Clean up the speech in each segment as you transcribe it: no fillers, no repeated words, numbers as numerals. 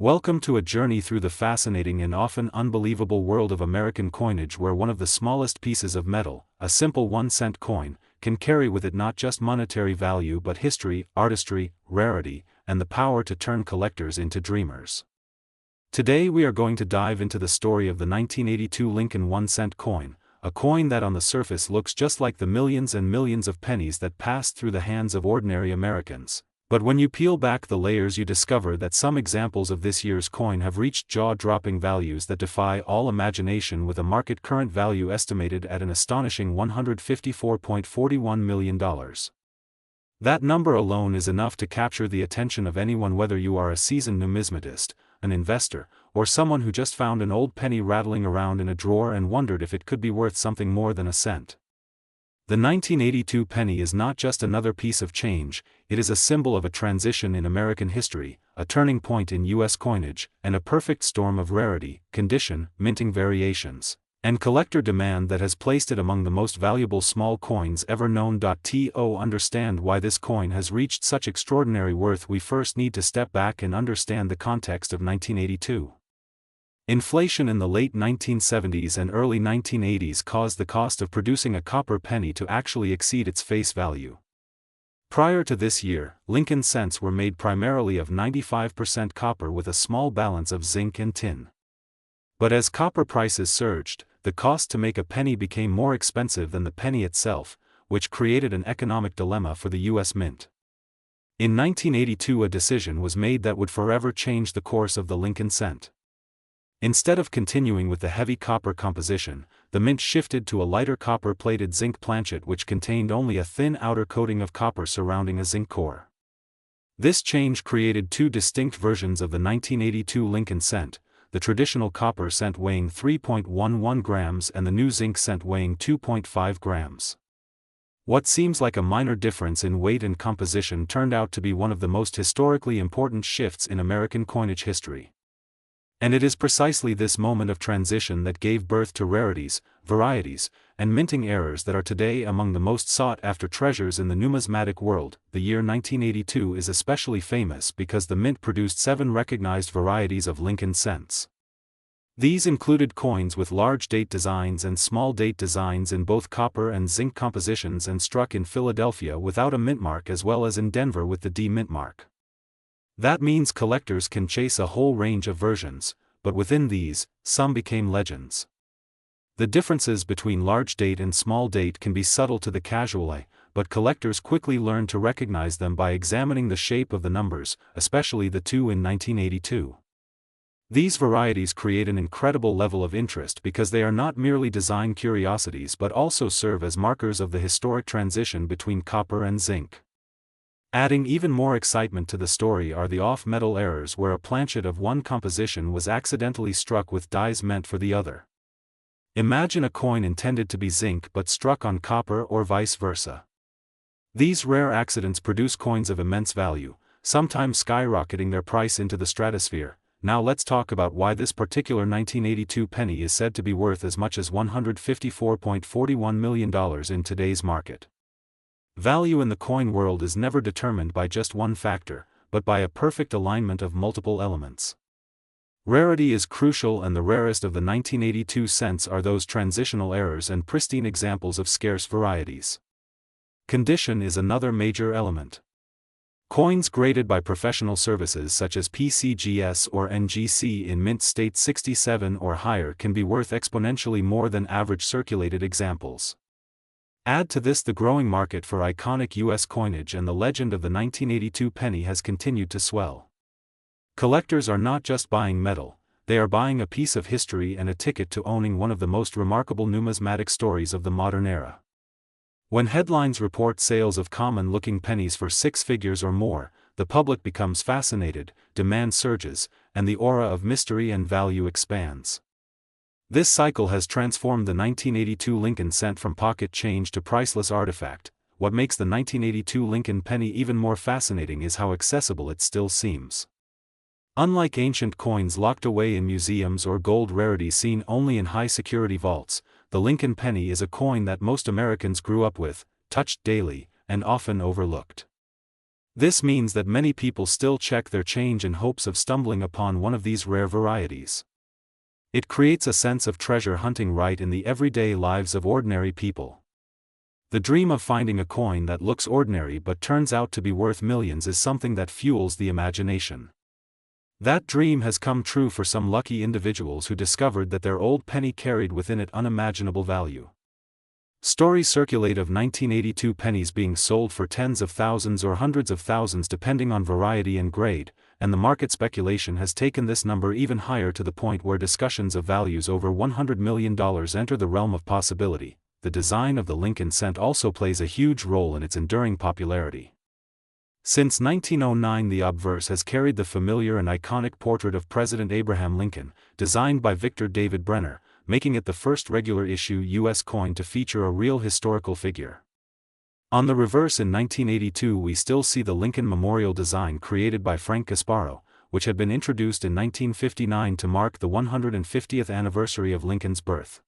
Welcome to a journey through the fascinating and often unbelievable world of American coinage, where one of the smallest pieces of metal, a simple 1-cent coin, can carry with it not just monetary value but history, artistry, rarity, and the power to turn collectors into dreamers. Today we are going to dive into the story of the 1982 Lincoln 1-cent coin, a coin that on the surface looks just like the millions and millions of pennies that passed through the hands of ordinary Americans. But when you peel back the layers, you discover that some examples of this year's coin have reached jaw-dropping values that defy all imagination, with a market current value estimated at an astonishing $154.41 million. That number alone is enough to capture the attention of anyone, whether you are a seasoned numismatist, an investor, or someone who just found an old penny rattling around in a drawer and wondered if it could be worth something more than a cent. The 1982 penny is not just another piece of change, it is a symbol of a transition in American history, a turning point in U.S. coinage, and a perfect storm of rarity, condition, minting variations, and collector demand that has placed it among the most valuable small coins ever known. To understand why this coin has reached such extraordinary worth, we first need to step back and understand the context of 1982. Inflation in the late 1970s and early 1980s caused the cost of producing a copper penny to actually exceed its face value. Prior to this year, Lincoln cents were made primarily of 95% copper with a small balance of zinc and tin. But as copper prices surged, the cost to make a penny became more expensive than the penny itself, which created an economic dilemma for the U.S. Mint. In 1982, a decision was made that would forever change the course of the Lincoln cent. Instead of continuing with the heavy copper composition, the mint shifted to a lighter copper-plated zinc planchet which contained only a thin outer coating of copper surrounding a zinc core. This change created two distinct versions of the 1982 Lincoln cent, the traditional copper cent weighing 3.11 grams and the new zinc cent weighing 2.5 grams. What seems like a minor difference in weight and composition turned out to be one of the most historically important shifts in American coinage history. And it is precisely this moment of transition that gave birth to rarities, varieties, and minting errors that are today among the most sought-after treasures in the numismatic world. The year 1982 is especially famous because the mint produced 7 recognized varieties of Lincoln cents. These included coins with large date designs and small date designs in both copper and zinc compositions, and struck in Philadelphia without a mint mark, as well as in Denver with the D mint mark. That means collectors can chase a whole range of versions, but within these, some became legends. The differences between large date and small date can be subtle to the casual eye, but collectors quickly learn to recognize them by examining the shape of the numbers, especially the 2 in 1982. These varieties create an incredible level of interest because they are not merely design curiosities but also serve as markers of the historic transition between copper and zinc. Adding even more excitement to the story are the off-metal errors, where a planchet of one composition was accidentally struck with dies meant for the other. Imagine a coin intended to be zinc but struck on copper, or vice versa. These rare accidents produce coins of immense value, sometimes skyrocketing their price into the stratosphere. Now let's talk about why this particular 1982 penny is said to be worth as much as $154.41 million in today's market. Value in the coin world is never determined by just one factor, but by a perfect alignment of multiple elements. Rarity is crucial, and the rarest of the 1982 cents are those transitional errors and pristine examples of scarce varieties. Condition is another major element. Coins graded by professional services such as PCGS or NGC in mint state 67 or higher can be worth exponentially more than average circulated examples. Add to this the growing market for iconic U.S. coinage, and the legend of the 1982 penny has continued to swell. Collectors are not just buying metal, they are buying a piece of history and a ticket to owning one of the most remarkable numismatic stories of the modern era. When headlines report sales of common-looking pennies for 6 figures or more, the public becomes fascinated, demand surges, and the aura of mystery and value expands. This cycle has transformed the 1982 Lincoln cent from pocket change to priceless artifact. What makes the 1982 Lincoln penny even more fascinating is how accessible it still seems. Unlike ancient coins locked away in museums or gold rarities seen only in high-security vaults, the Lincoln penny is a coin that most Americans grew up with, touched daily, and often overlooked. This means that many people still check their change in hopes of stumbling upon one of these rare varieties. It creates a sense of treasure hunting right in the everyday lives of ordinary people. The dream of finding a coin that looks ordinary but turns out to be worth millions is something that fuels the imagination. That dream has come true for some lucky individuals who discovered that their old penny carried within it unimaginable value. Stories circulate of 1982 pennies being sold for tens of thousands or hundreds of thousands depending on variety and grade, and the market speculation has taken this number even higher to the point where discussions of values over $100 million enter the realm of possibility. The design of the Lincoln cent also plays a huge role in its enduring popularity. Since 1909, the obverse has carried the familiar and iconic portrait of President Abraham Lincoln, designed by Victor David Brenner, making it the first regular issue U.S. coin to feature a real historical figure. On the reverse in 1982 we still see the Lincoln Memorial design created by Frank Gasparo, which had been introduced in 1959 to mark the 150th anniversary of Lincoln's birth.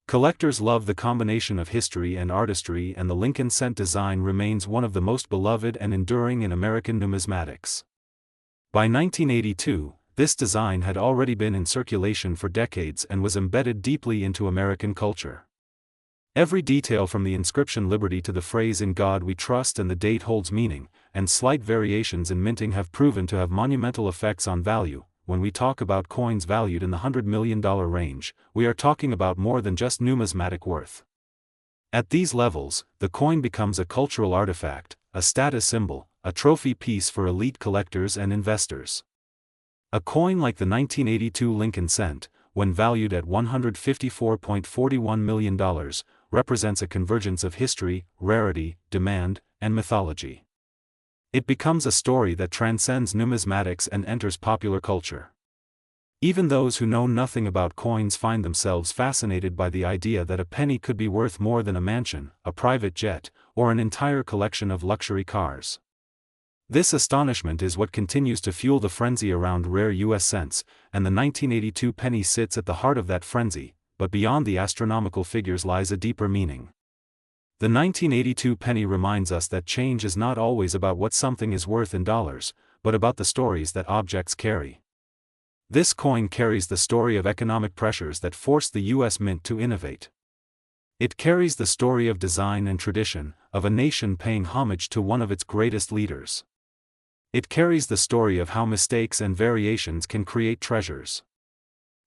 Collectors love the combination of history and artistry, and the Lincoln cent design remains one of the most beloved and enduring in American numismatics. By 1982, this design had already been in circulation for decades and was embedded deeply into American culture. Every detail from the inscription Liberty to the phrase In God We Trust and the date holds meaning, and slight variations in minting have proven to have monumental effects on value. When we talk about coins valued in the $100 million range, we are talking about more than just numismatic worth. At these levels, the coin becomes a cultural artifact, a status symbol, a trophy piece for elite collectors and investors. A coin like the 1982 Lincoln cent, when valued at $154.41 million, represents a convergence of history, rarity, demand, and mythology. It becomes a story that transcends numismatics and enters popular culture. Even those who know nothing about coins find themselves fascinated by the idea that a penny could be worth more than a mansion, a private jet, or an entire collection of luxury cars. This astonishment is what continues to fuel the frenzy around rare U.S. cents, and the 1982 penny sits at the heart of that frenzy, but beyond the astronomical figures lies a deeper meaning. The 1982 penny reminds us that change is not always about what something is worth in dollars, but about the stories that objects carry. This coin carries the story of economic pressures that forced the U.S. Mint to innovate. It carries the story of design and tradition, of a nation paying homage to one of its greatest leaders. It carries the story of how mistakes and variations can create treasures.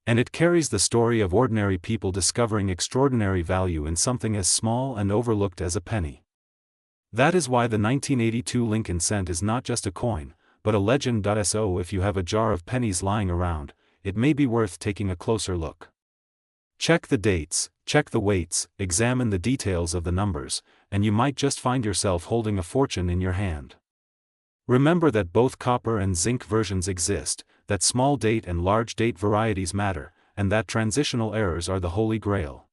And it carries the story of ordinary people discovering extraordinary value in something as small and overlooked as a penny. That is why the 1982 Lincoln cent is not just a coin, but a legend. So if you have a jar of pennies lying around, it may be worth taking a closer look. Check the dates, check the weights, examine the details of the numbers, and you might just find yourself holding a fortune in your hand. Remember that both copper and zinc versions exist, that small date and large date varieties matter, and that transitional errors are the holy grail.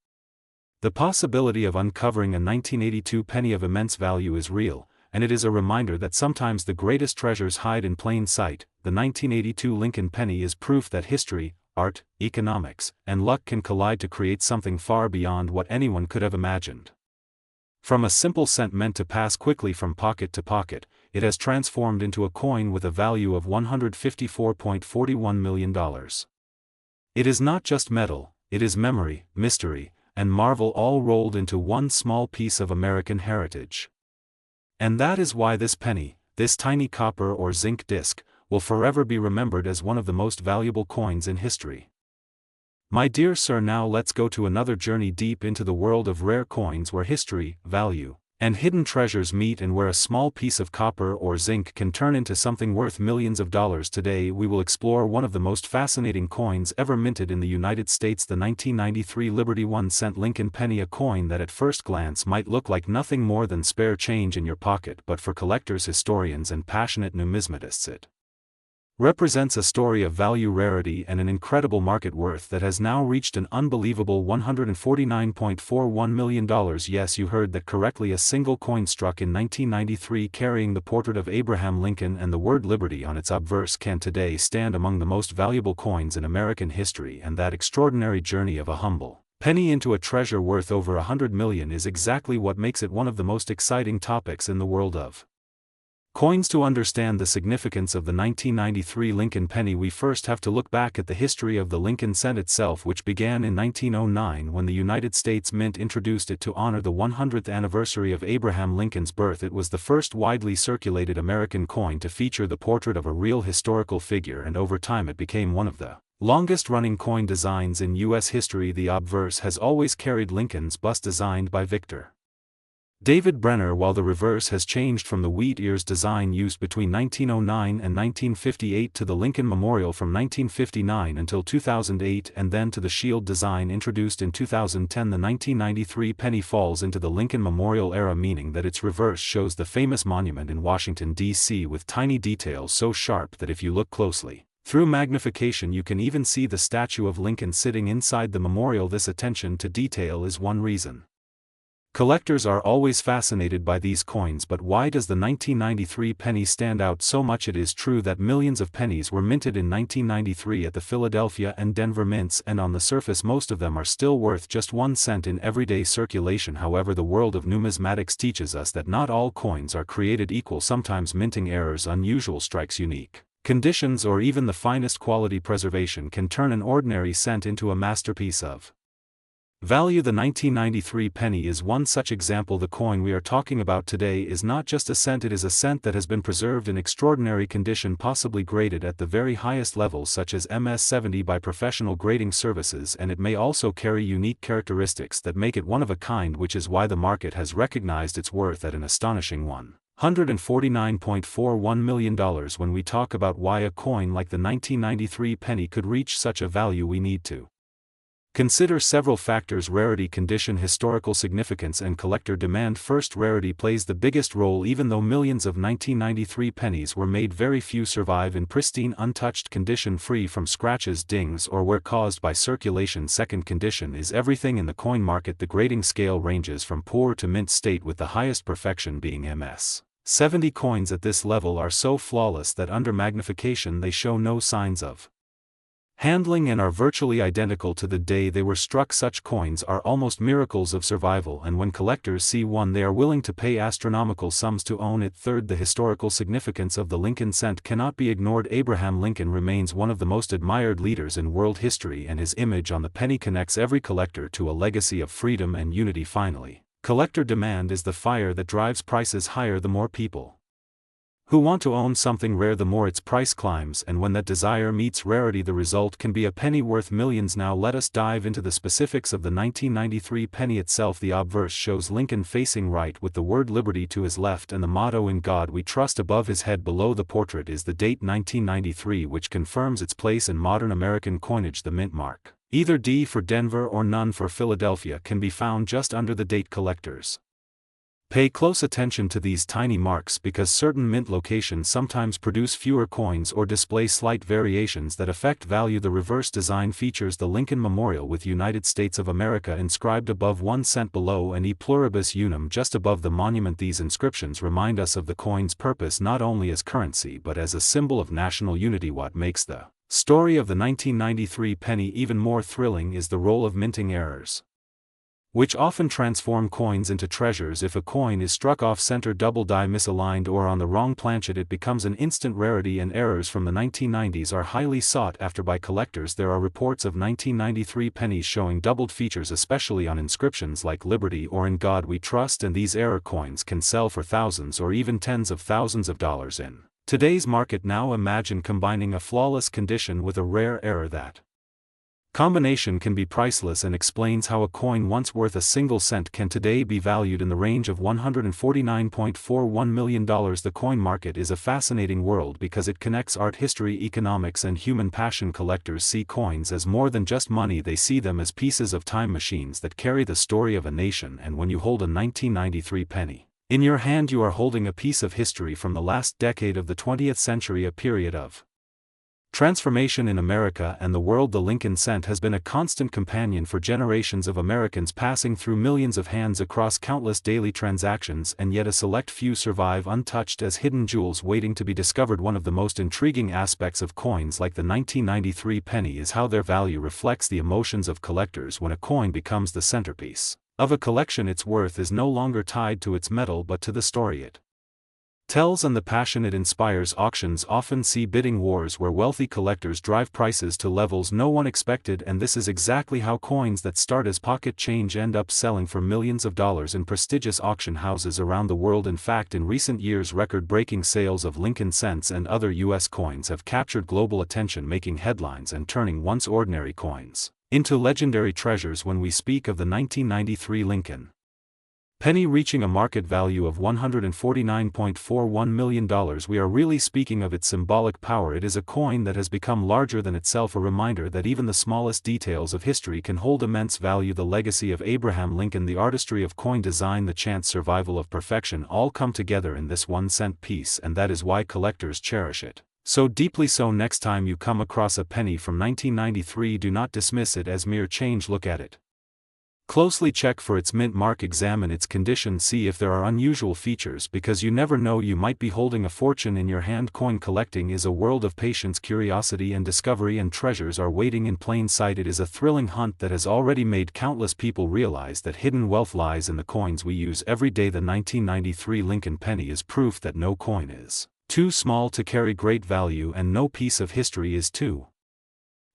The possibility of uncovering a 1982 penny of immense value is real, and it is a reminder that sometimes the greatest treasures hide in plain sight. The 1982 Lincoln penny is proof that history, art, economics, and luck can collide to create something far beyond what anyone could have imagined. From a simple cent meant to pass quickly from pocket to pocket, it has transformed into a coin with a value of $154.41 million. It is not just metal, it is memory, mystery, and marvel all rolled into one small piece of American heritage. And that is why this penny, this tiny copper or zinc disc, will forever be remembered as one of the most valuable coins in history. My dear sir, now let's go to another journey deep into the world of rare coins where history, value, and hidden treasures meet, and where a small piece of copper or zinc can turn into something worth millions of dollars. Today we will explore one of the most fascinating coins ever minted in the United States, the 1993 Liberty 1-cent Lincoln penny, a coin that at first glance might look like nothing more than spare change in your pocket, but for collectors, historians, and passionate numismatists it represents a story of value, rarity, and an incredible market worth that has now reached an unbelievable $149.41 million. Yes, you heard that correctly. A single coin struck in 1993 carrying the portrait of Abraham Lincoln and the word liberty on its obverse can today stand among the most valuable coins in American history, and that extraordinary journey of a humble penny into a treasure worth over $100 million is exactly what makes it one of the most exciting topics in the world of Coins. To understand the significance of the 1993 Lincoln penny, we first have to look back at the history of the Lincoln cent itself, which began in 1909 when the United States Mint introduced it to honor the 100th anniversary of Abraham Lincoln's birth. It was the first widely circulated American coin to feature the portrait of a real historical figure, and over time it became one of the longest-running coin designs in U.S. history. The obverse has always carried Lincoln's bust designed by Victor David Brenner, while the reverse has changed from the wheat ears design used between 1909 and 1958 to the Lincoln Memorial from 1959 until 2008, and then to the shield design introduced in 2010. The 1993 penny falls into the Lincoln Memorial era, meaning that its reverse shows the famous monument in Washington, D.C. with tiny details so sharp that if you look closely through magnification you can even see the statue of Lincoln sitting inside the memorial. This attention to detail is one reason collectors are always fascinated by these coins. But why does the 1993 penny stand out so much? It is true that millions of pennies were minted in 1993 at the Philadelphia and Denver mints, and on the surface most of them are still worth just 1 cent in everyday circulation. However, the world of numismatics teaches us that not all coins are created equal. Sometimes minting errors, unusual strikes, unique conditions, or even the finest quality preservation can turn an ordinary cent into a masterpiece of value. The 1993 penny is one such example. The coin we are talking about today is not just a cent, it is a cent that has been preserved in extraordinary condition, possibly graded at the very highest levels such as MS-70 by professional grading services, and it may also carry unique characteristics that make it one of a kind, which is why the market has recognized its worth at an astonishing $149.41 million. When we talk about why a coin like the 1993 penny could reach such a value, we need to consider several factors: rarity, condition, historical significance, and collector demand. First, rarity plays the biggest role. Even though millions of 1993 pennies were made, very few survive in pristine, untouched condition, free from scratches, dings, or wear caused by circulation. Second, condition is everything in the coin market. The grading scale ranges from poor to mint state, with the highest perfection being MS-70. Coins at this level are so flawless that under magnification they show no signs of handling and are virtually identical to the day they were struck. Such coins are almost miracles of survival, and when collectors see one they are willing to pay astronomical sums to own it. Third, the historical significance of the Lincoln cent cannot be ignored. Abraham Lincoln remains one of the most admired leaders in world history, and his image on the penny connects every collector to a legacy of freedom and unity. Finally, collector demand is the fire that drives prices higher. The more people who want to own something rare, the more its price climbs, and when that desire meets rarity, the result can be a penny worth millions. Now let us dive into the specifics of the 1993 penny itself. The obverse shows Lincoln facing right with the word liberty to his left and the motto "In God We Trust" above his head. Below the portrait is the date 1993, which confirms its place in modern American coinage. The mint mark, either D for Denver or none for Philadelphia, can be found just under the date. Collectors pay close attention to these tiny marks because certain mint locations sometimes produce fewer coins or display slight variations that affect value. The reverse design features the Lincoln Memorial with United States of America inscribed above 1 cent below and E pluribus unum just above the monument. These inscriptions remind us of the coin's purpose not only as currency but as a symbol of national unity. What makes the story of the 1993 penny even more thrilling is the role of minting errors, which often transform coins into treasures. If a coin is struck off center, double die, misaligned, or on the wrong planchet, it becomes an instant rarity, and errors from the 1990s are highly sought after by collectors. There are reports of 1993 pennies showing doubled features, especially on inscriptions like Liberty or In God We Trust, and these error coins can sell for thousands or even tens of thousands of dollars in today's market. Now imagine combining a flawless condition with a rare error. That combination can be priceless and explains how a coin once worth a single cent can today be valued in the range of $149.41 million. The coin market is a fascinating world because it connects art, history, economics, and human passion. Collectors see coins as more than just money, they see them as pieces of time machines that carry the story of a nation. And when you hold a 1993 penny in your hand, you are holding a piece of history from the last decade of the 20th century, a period of transformation in America and the world. The Lincoln cent has been a constant companion for generations of Americans, passing through millions of hands across countless daily transactions, and yet a select few survive untouched as hidden jewels waiting to be discovered. One of the most intriguing aspects of coins like the 1993 penny is how their value reflects the emotions of collectors. When a coin becomes the centerpiece of a collection, its worth is no longer tied to its metal but to the story it tells and the passion it inspires. Auctions often see bidding wars where wealthy collectors drive prices to levels no one expected, and this is exactly how coins that start as pocket change end up selling for millions of dollars in prestigious auction houses around the world. In fact, in recent years, record-breaking sales of Lincoln cents and other U.S. coins have captured global attention, making headlines and turning once ordinary coins into legendary treasures. When we speak of the 1993 Lincoln penny reaching a market value of $149.41 million, we are really speaking of its symbolic power. It is a coin that has become larger than itself, a reminder that even the smallest details of history can hold immense value. The legacy of Abraham Lincoln, the artistry of coin design, the chance survival of perfection all come together in this 1-cent piece, and that is why collectors cherish it so deeply. So next time you come across a penny from 1993, do not dismiss it as mere change. Look at it closely, check for its mint mark, examine its condition, see if there are unusual features, because you never know, you might be holding a fortune in your hand. Coin collecting is a world of patience, curiosity and discovery, and treasures are waiting in plain sight. It is a thrilling hunt that has already made countless people realize that hidden wealth lies in the coins we use every day. The 1993 Lincoln penny is proof that no coin is too small to carry great value, and no piece of history is too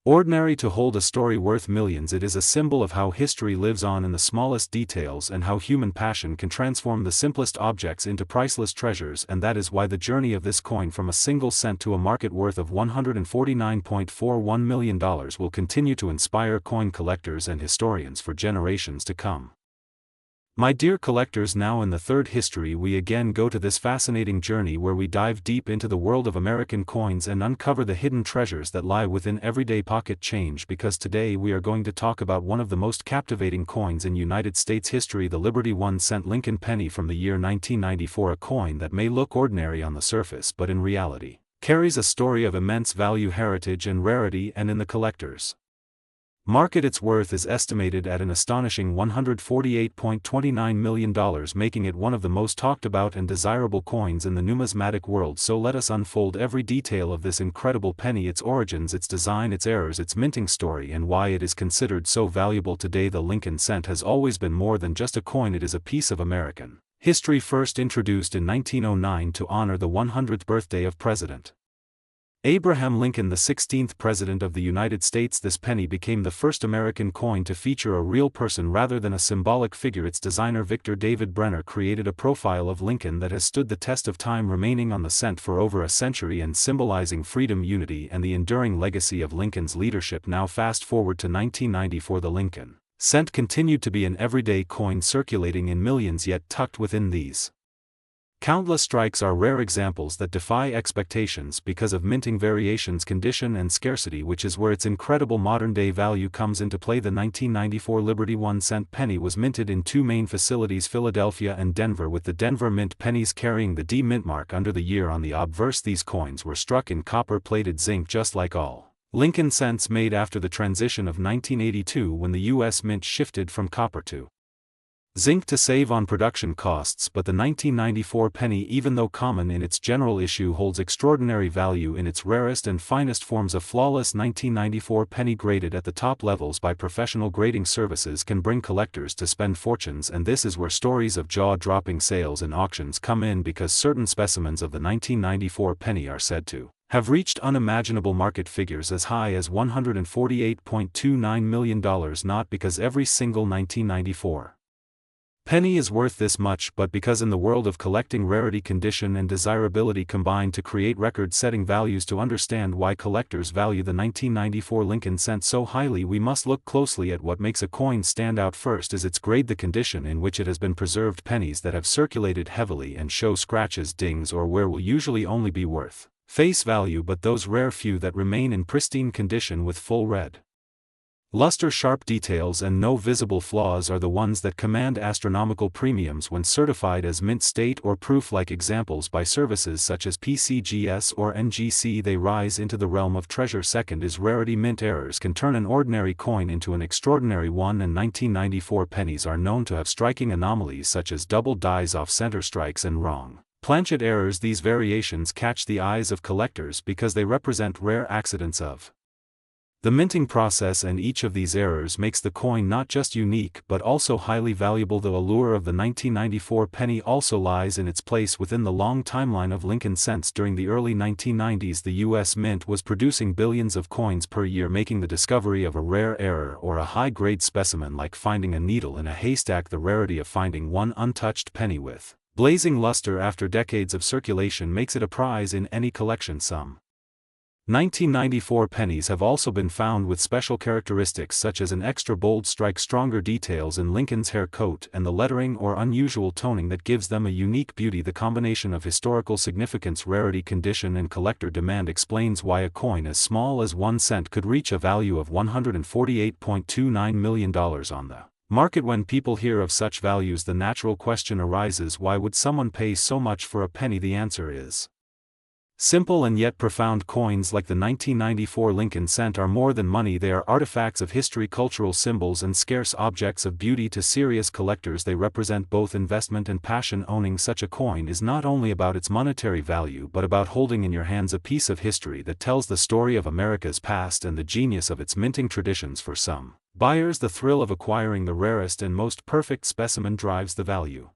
ordinary to hold a story worth millions. It is a symbol of how history lives on in the smallest details, and how human passion can transform the simplest objects into priceless treasures. And that is why the journey of this coin from a single cent to a market worth of $149.41 million will continue to inspire coin collectors and historians for generations to come. My dear collectors, now in the third history we again go to this fascinating journey where we dive deep into the world of American coins and uncover the hidden treasures that lie within everyday pocket change, because today we are going to talk about one of the most captivating coins in United States history, the Liberty 1-cent Lincoln penny from the year 1994, a coin that may look ordinary on the surface but in reality carries a story of immense value, heritage and rarity, and in the collector's market its worth is estimated at an astonishing $148.29 million, making it one of the most talked about and desirable coins in the numismatic world. So let us unfold every detail of this incredible penny, its origins, its design, its errors, its minting story, and why it is considered so valuable today. The Lincoln cent has always been more than just a coin. It is a piece of American history, first introduced in 1909 to honor the 100th birthday of President Abraham Lincoln, the 16th President of the United States. This penny became the first American coin to feature a real person rather than a symbolic figure. Its designer, Victor David Brenner, created a profile of Lincoln that has stood the test of time, remaining on the cent for over a century and symbolizing freedom, unity, and the enduring legacy of Lincoln's leadership. Now fast forward to 1994. The Lincoln cent continued to be an everyday coin, circulating in millions, yet tucked within these countless strikes are rare examples that defy expectations because of minting variations, condition and scarcity, which is where its incredible modern-day value comes into play. The 1994 Liberty 1-cent penny was minted in two main facilities, Philadelphia and Denver, with the Denver Mint pennies carrying the D mint mark under the year on the obverse. These coins were struck in copper-plated zinc, just like all Lincoln cents made after the transition of 1982, when the U.S. Mint shifted from copper to zinc to save on production costs. But the 1994 penny, even though common in its general issue, holds extraordinary value in its rarest and finest forms. A flawless 1994 penny graded at the top levels by professional grading services can bring collectors to spend fortunes, and this is where stories of jaw-dropping sales in auctions come in, because certain specimens of the 1994 penny are said to have reached unimaginable market figures as high as $148.29 million, not because every single 1994 penny is worth this much, but because in the world of collecting, rarity, condition and desirability combine to create record-setting values. To understand why collectors value the 1994 Lincoln cent so highly, we must look closely at what makes a coin stand out. First is its grade, the condition in which it has been preserved. Pennies that have circulated heavily and show scratches, dings or wear will usually only be worth face value, but those rare few that remain in pristine condition with full red luster, sharp details and no visible flaws are the ones that command astronomical premiums when certified as mint state or proof. Like examples by services such as PCGS or NGC, they rise into the realm of treasure. Second is rarity. Mint errors can turn an ordinary coin into an extraordinary one, and 1994 pennies are known to have striking anomalies such as double dies, off-center strikes and wrong planchet errors. These variations catch the eyes of collectors because they represent rare accidents of The minting process and each of these errors makes the coin not just unique but also highly valuable. The allure of the 1994 penny also lies in its place within the long timeline of Lincoln cents. During the early 1990s, the U.S. Mint was producing billions of coins per year, making the discovery of a rare error or a high-grade specimen like finding a needle in a haystack the rarity of finding one untouched penny with blazing luster after decades of circulation makes it a prize in any collection. Some 1994 pennies have also been found with special characteristics such as an extra bold strike, stronger details in Lincoln's hair coat, and the lettering or unusual toning that gives them a unique beauty. The combination of historical significance, rarity, condition, and collector demand explains why a coin as small as 1 cent could reach a value of $148.29 million on the market. When people hear of such values, the natural question arises, why would someone pay so much for a penny? The answer is simple and yet profound. Coins like the 1994 Lincoln cent are more than money. They are artifacts of history, cultural symbols, and scarce objects of beauty. To serious collectors, they represent both investment and passion. Owning such a coin is not only about its monetary value but about holding in your hands a piece of history that tells the story of America's past and the genius of its minting traditions. For some buyers, the thrill of acquiring the rarest and most perfect specimen drives the value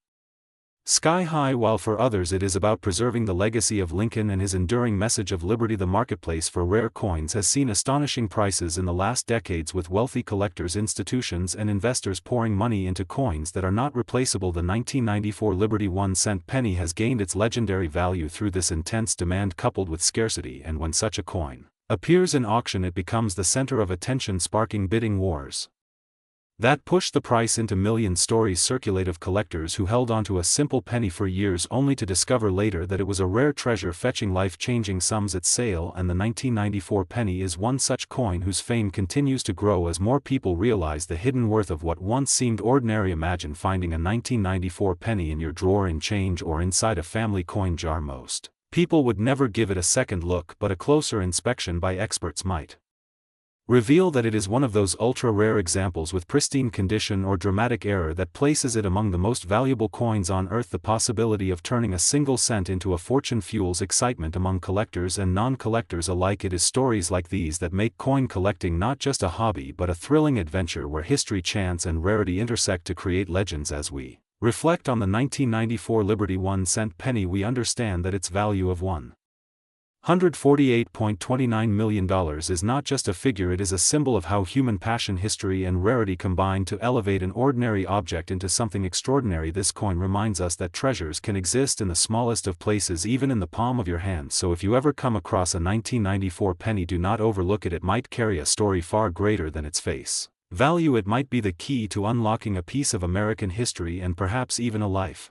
sky high, while for others it is about preserving the legacy of Lincoln and his enduring message of liberty. The marketplace for rare coins has seen astonishing prices in the last decades, with wealthy collectors, institutions, and investors pouring money into coins that are not replaceable. The 1994 Liberty 1 cent penny has gained its legendary value through this intense demand coupled with scarcity, and when such a coin appears in auction, it becomes the center of attention, sparking bidding wars that pushed the price into millions. Stories circulate of collectors who held onto a simple penny for years only to discover later that it was a rare treasure fetching life-changing sums at sale, and the 1994 penny is one such coin whose fame continues to grow as more people realize the hidden worth of what once seemed ordinary. Imagine finding a 1994 penny in your drawer, in change, or inside a family coin jar. Most people would never give it a second look, but a closer inspection by experts might reveal that it is one of those ultra-rare examples with pristine condition or dramatic error that places it among the most valuable coins on earth. The possibility of turning a single cent into a fortune fuels excitement among collectors and non-collectors alike. It is stories like these that make coin collecting not just a hobby but a thrilling adventure where history, chance, and rarity intersect to create legends. As we reflect on the 1994 Liberty 1 cent penny, we understand that its value of $148.29 million is not just a figure, it is a symbol of how human passion, history, and rarity combine to elevate an ordinary object into something extraordinary. This coin reminds us that treasures can exist in the smallest of places, even in the palm of your hand. So if you ever come across a 1994 penny, do not overlook it. It might carry a story far greater than its face value. It might be the key to unlocking a piece of American history and perhaps even a life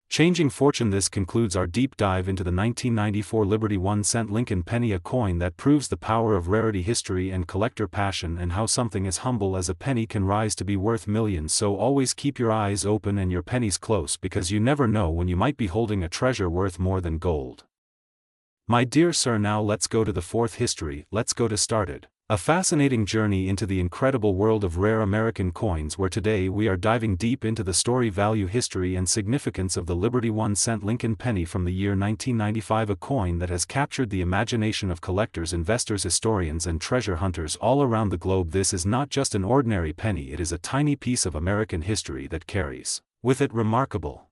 changing fortune. This concludes our deep dive into the 1994 Liberty 1 cent Lincoln penny, a coin that proves the power of rarity, history, and collector passion, and how something as humble as a penny can rise to be worth millions. So always keep your eyes open and your pennies close, because you never know when you might be holding a treasure worth more than gold. My dear sir, now let's go to the fourth history. Let's go to started. A fascinating journey into the incredible world of rare American coins, where today we are diving deep into the story, value, history, and significance of the Liberty 1 cent Lincoln penny from the year 1995, a coin that has captured the imagination of collectors, investors, historians, and treasure hunters all around the globe. This is not just an ordinary penny, it is a tiny piece of American history that carries with it remarkable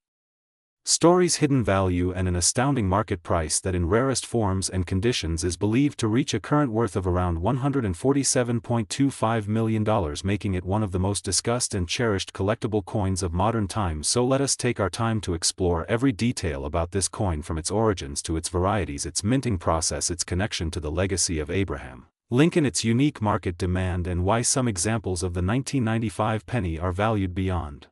stories, hidden value, and an astounding market price that in rarest forms and conditions is believed to reach a current worth of around $147.25 million, making it one of the most discussed and cherished collectible coins of modern times. So let us take our time to explore every detail about this coin, from its origins to its varieties, its minting process, its connection to the legacy of Abraham Lincoln, its unique market demand, and why some examples of the 1995 penny are valued beyond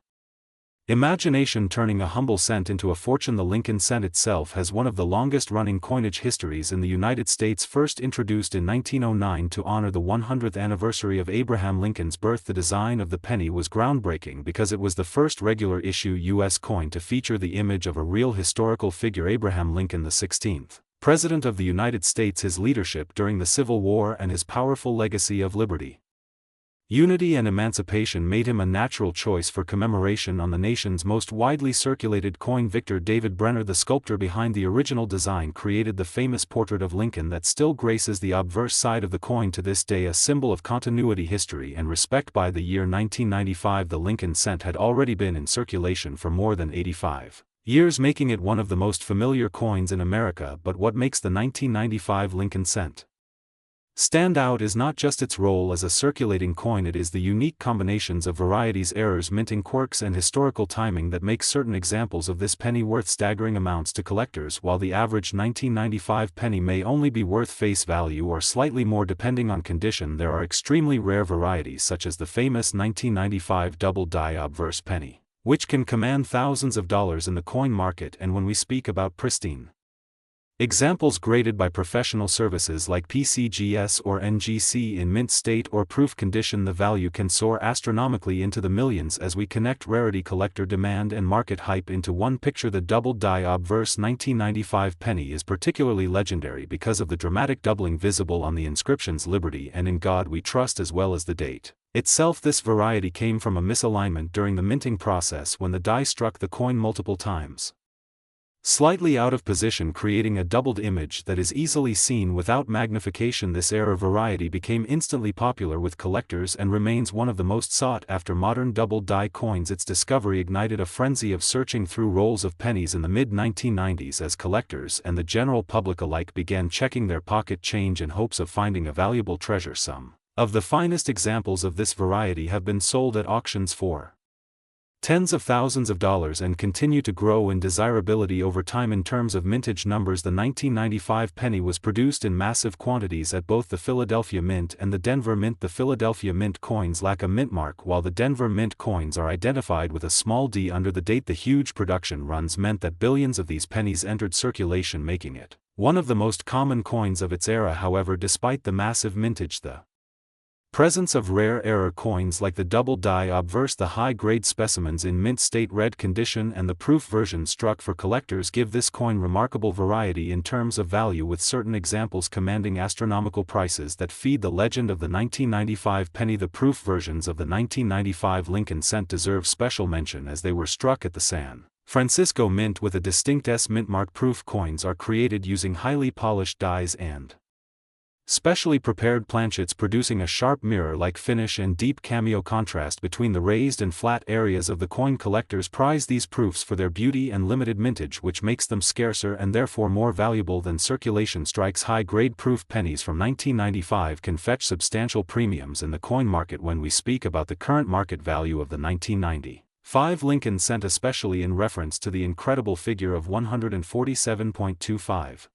imagination, turning a humble cent into a fortune. The Lincoln cent itself has one of the longest-running coinage histories in the United States. First introduced in 1909 to honor the 100th anniversary of Abraham Lincoln's birth, the design of the penny was groundbreaking because it was the first regular-issue U.S. coin to feature the image of a real historical figure, Abraham Lincoln, the 16th President of the United States, his leadership during the Civil War, and his powerful legacy of liberty. Unity and emancipation made him a natural choice for commemoration on the nation's most widely circulated coin. Victor David Brenner, the sculptor behind the original design, created the famous portrait of Lincoln that still graces the obverse side of the coin to this day, a symbol of continuity, history and respect. By the year 1995, the Lincoln cent had already been in circulation for more than 85 years, making it one of the most familiar coins in America. But what makes the 1995 Lincoln cent stand out is not just its role as a circulating coin, it is the unique combinations of varieties, errors, minting quirks and historical timing that make certain examples of this penny worth staggering amounts to collectors. While the average 1995 penny may only be worth face value or slightly more depending on condition, there are extremely rare varieties such as the famous 1995 double die obverse penny, which can command thousands of dollars in the coin market. And when we speak about pristine examples graded by professional services like PCGS or NGC in mint state or proof condition, the value can soar astronomically into the millions as we connect rarity, collector demand and market hype into one picture. The double die obverse 1995 penny is particularly legendary because of the dramatic doubling visible on the inscriptions "Liberty" and "In God We Trust," as well as the date itself. This variety came from a misalignment during the minting process when the die struck the coin multiple times, slightly out of position, creating a doubled image that is easily seen without magnification. This error variety became instantly popular with collectors and remains one of the most sought after modern double die coins. Its discovery ignited a frenzy of searching through rolls of pennies in the mid-1990s as collectors and the general public alike began checking their pocket change in hopes of finding a valuable treasure. Some of the finest examples of this variety have been sold at auctions for tens of thousands of dollars and continue to grow in desirability over time. In terms of mintage numbers, the 1995 penny was produced in massive quantities at both the Philadelphia Mint and the Denver Mint. The Philadelphia Mint coins lack a mint mark, while the Denver Mint coins are identified with a small d under the date. The huge production runs meant that billions of these pennies entered circulation, making it one of the most common coins of its era. However, despite the massive mintage, the presence of rare error coins like the double die obverse, the high-grade specimens in mint state red condition and the proof version struck for collectors give this coin remarkable variety in terms of value, with certain examples commanding astronomical prices that feed the legend of the 1995 penny. The proof versions of the 1995 Lincoln cent deserve special mention as they were struck at the San Francisco Mint with a distinct S mint mark. Proof coins are created using highly polished dies and specially prepared planchets, producing a sharp mirror-like finish and deep cameo contrast between the raised and flat areas of the coin. Collectors prize these proofs for their beauty and limited mintage, which makes them scarcer and therefore more valuable than circulation strikes. High-grade proof pennies from 1995 can fetch substantial premiums in the coin market. When we speak about the current market value of the 1995 Lincoln cent, especially in reference to the incredible figure of $147.25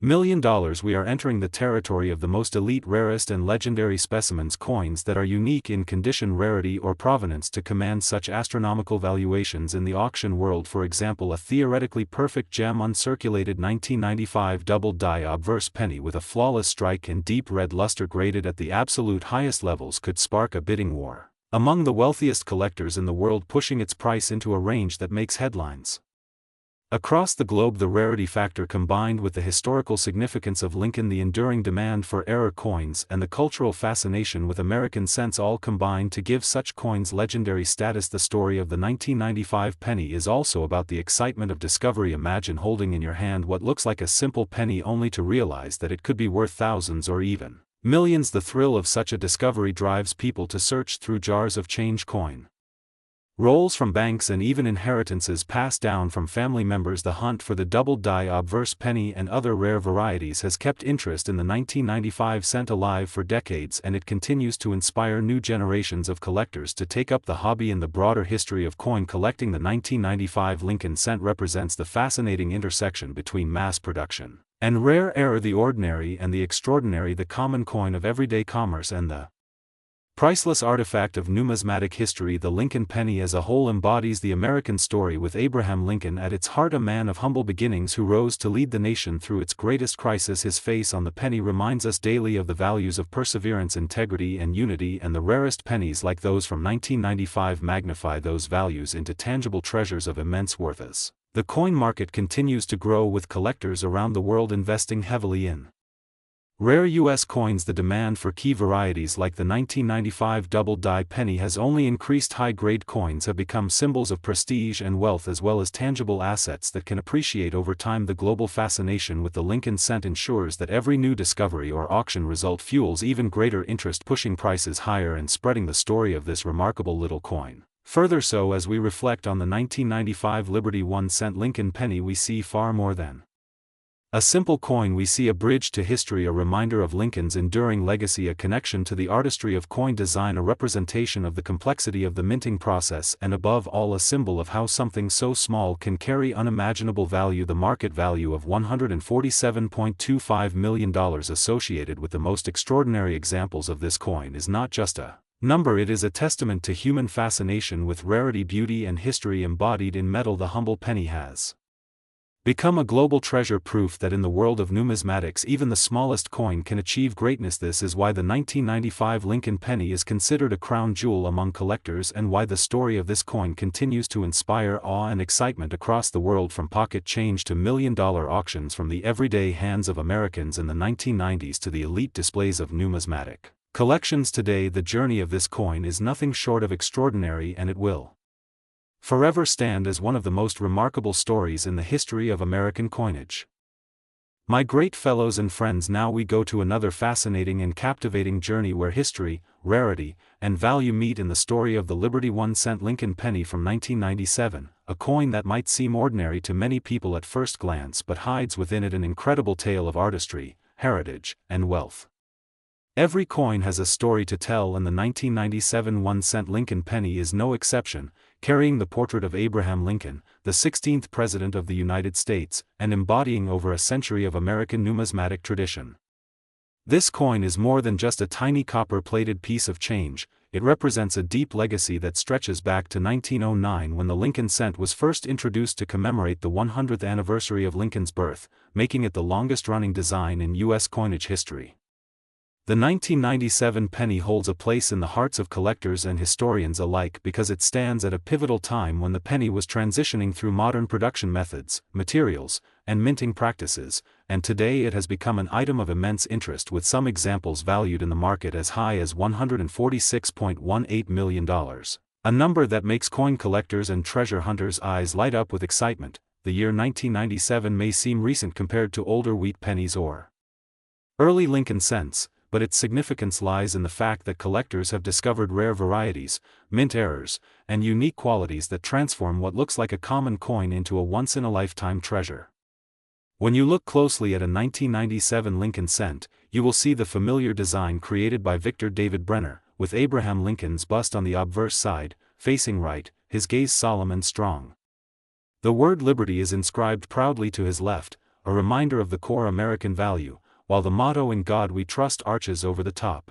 million, we are entering the territory of the most elite, rarest and legendary specimens, coins that are unique in condition, rarity or provenance to command such astronomical valuations in the auction world. For example, a theoretically perfect gem, uncirculated 1995 double die obverse penny with a flawless strike and deep red luster graded at the absolute highest levels could spark a bidding war among the wealthiest collectors in the world, pushing its price into a range that makes headlines across the globe. The rarity factor combined with the historical significance of Lincoln, the enduring demand for error coins and the cultural fascination with American cents all combine to give such coins legendary status. The story of the 1995 penny is also about the excitement of discovery. Imagine holding in your hand what looks like a simple penny only to realize that it could be worth thousands or even millions. The thrill of such a discovery drives people to search through jars of change, coin rolls from banks and even inheritances passed down from family members. The hunt for the double die obverse penny and other rare varieties has kept interest in the 1995 cent alive for decades, and it continues to inspire new generations of collectors to take up the hobby. In the broader history of coin collecting, the 1995 Lincoln cent represents the fascinating intersection between mass production and rare error, the ordinary and the extraordinary, the common coin of everyday commerce and the priceless artifact of numismatic history. The Lincoln penny as a whole embodies the American story, with Abraham Lincoln at its heart, a man of humble beginnings who rose to lead the nation through its greatest crisis. His face on the penny reminds us daily of the values of perseverance, integrity and unity, and the rarest pennies like those from 1995 magnify those values into tangible treasures of immense worth. As the coin market continues to grow, with collectors around the world investing heavily in Rare U.S. coins. The demand for key varieties like the 1995 double-die penny has only increased. High-grade coins have become symbols of prestige and wealth as well as tangible assets that can appreciate over time. The global fascination with the Lincoln cent ensures that every new discovery or auction result fuels even greater interest, pushing prices higher and spreading the story of this remarkable little coin further. So as we reflect on the 1995 Liberty 1-cent Lincoln penny, we see far more than a simple coin. We see a bridge to history, a reminder of Lincoln's enduring legacy, a connection to the artistry of coin design, a representation of the complexity of the minting process, and above all a symbol of how something so small can carry unimaginable value. The market value of $147.25 million associated with the most extraordinary examples of this coin is not just a number, it is a testament to human fascination with rarity, beauty, and history embodied in metal. The humble penny has become a global treasure, proof that in the world of numismatics even the smallest coin can achieve greatness. This is why the 1995 Lincoln penny is considered a crown jewel among collectors, and why the story of this coin continues to inspire awe and excitement across the world. From pocket change to million-dollar auctions, from the everyday hands of Americans in the 1990s to the elite displays of numismatic collections today, the journey of this coin is nothing short of extraordinary, and it will forever stand as one of the most remarkable stories in the history of American coinage. My great fellows and friends, now we go to another fascinating and captivating journey where history, rarity, and value meet in the story of the Liberty 1-cent Lincoln penny from 1997, a coin that might seem ordinary to many people at first glance but hides within it an incredible tale of artistry, heritage, and wealth. Every coin has a story to tell, and the 1997 1-cent Lincoln penny is no exception, carrying the portrait of Abraham Lincoln, the 16th President of the United States, and embodying over a century of American numismatic tradition. This coin is more than just a tiny copper-plated piece of change. It represents a deep legacy that stretches back to 1909, when the Lincoln cent was first introduced to commemorate the 100th anniversary of Lincoln's birth, making it the longest-running design in U.S. coinage history. The 1997 penny holds a place in the hearts of collectors and historians alike because it stands at a pivotal time when the penny was transitioning through modern production methods, materials, and minting practices, and today it has become an item of immense interest, with some examples valued in the market as high as $146.18 million, a number that makes coin collectors and treasure hunters' eyes light up with excitement. The year 1997 may seem recent compared to older wheat pennies or early Lincoln cents, but its significance lies in the fact that collectors have discovered rare varieties, mint errors, and unique qualities that transform what looks like a common coin into a once-in-a-lifetime treasure. When you look closely at a 1997 Lincoln cent, you will see the familiar design created by Victor David Brenner, with Abraham Lincoln's bust on the obverse side, facing right, his gaze solemn and strong. The word liberty is inscribed proudly to his left, a reminder of the core American value, while the motto "In God We Trust" arches over the top.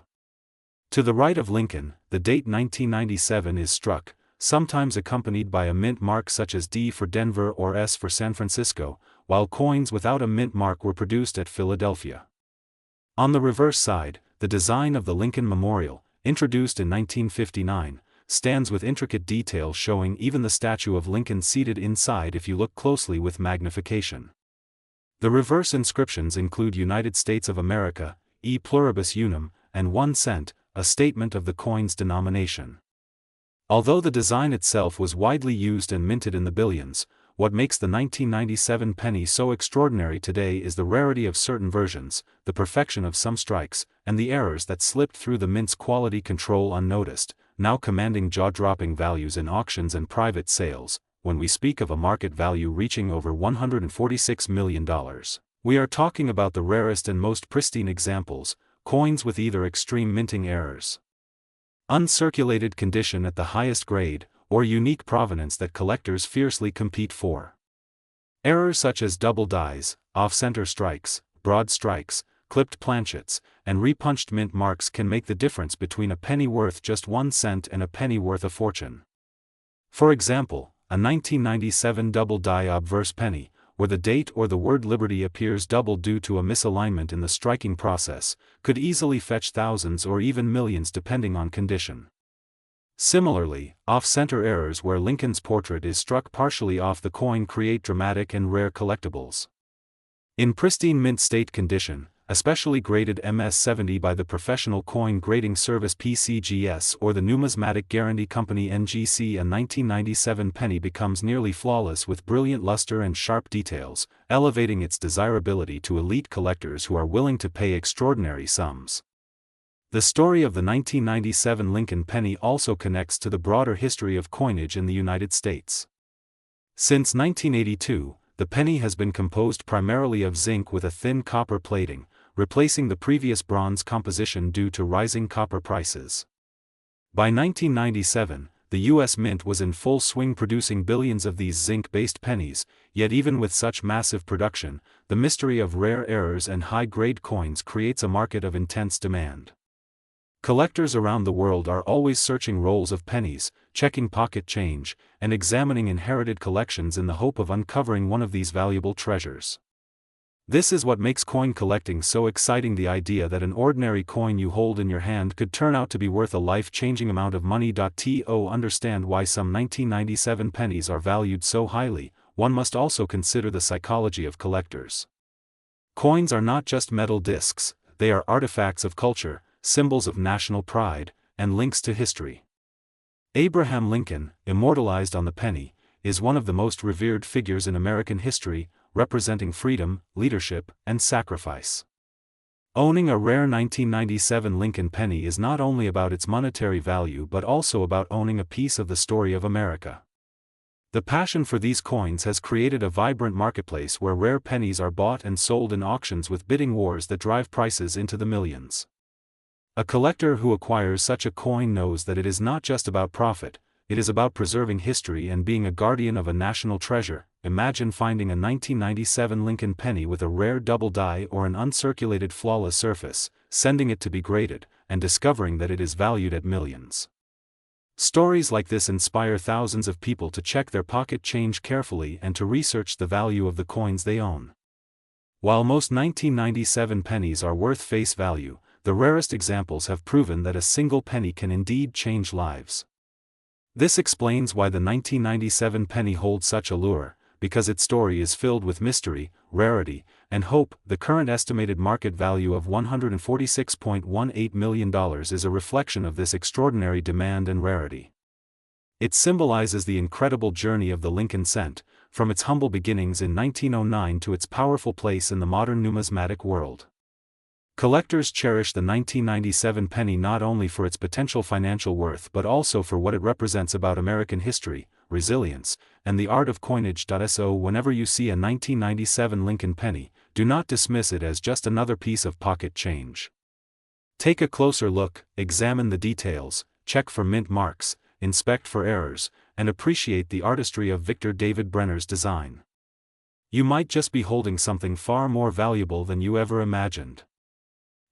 To the right of Lincoln, the date 1997 is struck, sometimes accompanied by a mint mark such as D for Denver or S for San Francisco, while coins without a mint mark were produced at Philadelphia. On the reverse side, the design of the Lincoln Memorial, introduced in 1959, stands with intricate detail, showing even the statue of Lincoln seated inside if you look closely with magnification. The reverse inscriptions include United States of America, E pluribus unum, and 1 cent, a statement of the coin's denomination. Although the design itself was widely used and minted in the billions, what makes the 1997 penny so extraordinary today is the rarity of certain versions, the perfection of some strikes, and the errors that slipped through the mint's quality control unnoticed, now commanding jaw-dropping values in auctions and private sales. When we speak of a market value reaching over $146 million, we are talking about the rarest and most pristine examples, coins with either extreme minting errors, uncirculated condition at the highest grade, or unique provenance that collectors fiercely compete for. Errors such as double dies, off-center strikes, broad strikes, clipped planchets, and repunched mint marks can make the difference between a penny worth just 1 cent and a penny worth a fortune. For example, a 1997 double-die obverse penny, where the date or the word liberty appears double due to a misalignment in the striking process, could easily fetch thousands or even millions depending on condition. Similarly, off-center errors where Lincoln's portrait is struck partially off the coin create dramatic and rare collectibles. In pristine mint state condition, especially graded MS-70 by the Professional Coin Grading Service PCGS or the Numismatic Guarantee Company NGC. A 1997 penny becomes nearly flawless with brilliant luster and sharp details, elevating its desirability to elite collectors who are willing to pay extraordinary sums. The story of the 1997 Lincoln penny also connects to the broader history of coinage in the United States. Since 1982, the penny has been composed primarily of zinc with a thin copper plating, replacing the previous bronze composition due to rising copper prices. By 1997, the U.S. Mint was in full swing producing billions of these zinc-based pennies, yet even with such massive production, the mystery of rare errors and high-grade coins creates a market of intense demand. Collectors around the world are always searching rolls of pennies, checking pocket change, and examining inherited collections in the hope of uncovering one of these valuable treasures. This is what makes coin collecting so exciting: the idea that an ordinary coin you hold in your hand could turn out to be worth a life-changing amount of money. To understand why some 1997 pennies are valued so highly, one must also consider the psychology of collectors. Coins are not just metal discs, they are artifacts of culture, symbols of national pride, and links to history. Abraham Lincoln, immortalized on the penny, is one of the most revered figures in American history, representing freedom, leadership, and sacrifice. Owning a rare 1997 Lincoln penny is not only about its monetary value but also about owning a piece of the story of America. The passion for these coins has created a vibrant marketplace where rare pennies are bought and sold in auctions with bidding wars that drive prices into the millions. A collector who acquires such a coin knows that it is not just about profit, it is about preserving history and being a guardian of a national treasure. Imagine finding a 1997 Lincoln penny with a rare double die or an uncirculated flawless surface, sending it to be graded, and discovering that it is valued at millions. Stories like this inspire thousands of people to check their pocket change carefully and to research the value of the coins they own. While most 1997 pennies are worth face value, the rarest examples have proven that a single penny can indeed change lives. This explains why the 1997 penny holds such allure, because its story is filled with mystery, rarity, and hope. The current estimated market value of $146.18 million is a reflection of this extraordinary demand and rarity. It symbolizes the incredible journey of the Lincoln cent, from its humble beginnings in 1909 to its powerful place in the modern numismatic world. Collectors cherish the 1997 penny not only for its potential financial worth but also for what it represents about American history, resilience, and the art of coinage. So whenever you see a 1997 Lincoln penny, do not dismiss it as just another piece of pocket change. Take a closer look, examine the details, check for mint marks, inspect for errors, and appreciate the artistry of Victor David Brenner's design. You might just be holding something far more valuable than you ever imagined.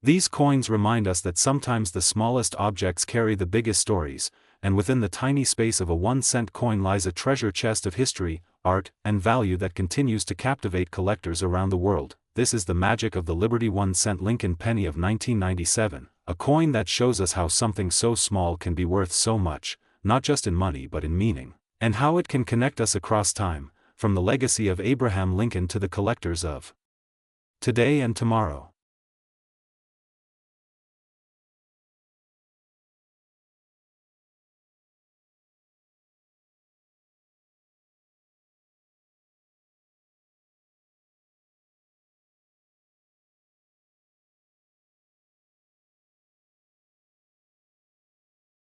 These coins remind us that sometimes the smallest objects carry the biggest stories, and within the tiny space of a 1-cent coin lies a treasure chest of history, art, and value that continues to captivate collectors around the world. This is the magic of the Liberty 1-cent Lincoln penny of 1997, a coin that shows us how something so small can be worth so much, not just in money but in meaning, and how it can connect us across time, from the legacy of Abraham Lincoln to the collectors of today and tomorrow.